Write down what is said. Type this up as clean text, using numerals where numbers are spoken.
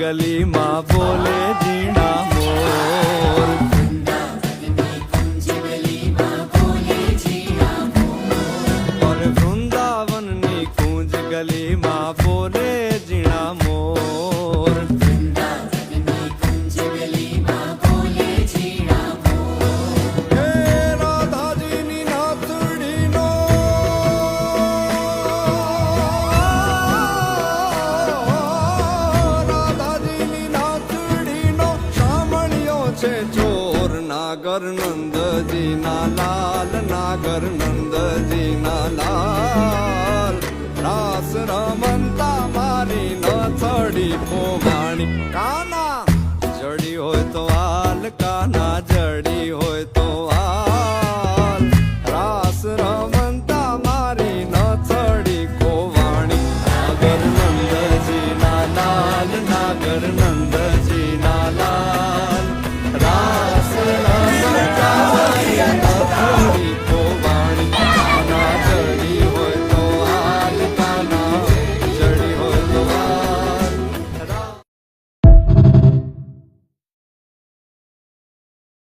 ગલીમાં બોલે ઝીણા મોર. और वृंदावननी कूंज गलीમાં બોલે ઝીણા મોર. હે રાધાજીની નાથડીનો સાંભળ્યો છે ચોર. નાગર નંદજીના લાલ, નાગર નંદજીના લાલ. રાસ રમંતા મારી ન થડી પોમાણી. કાના જડી હોય તો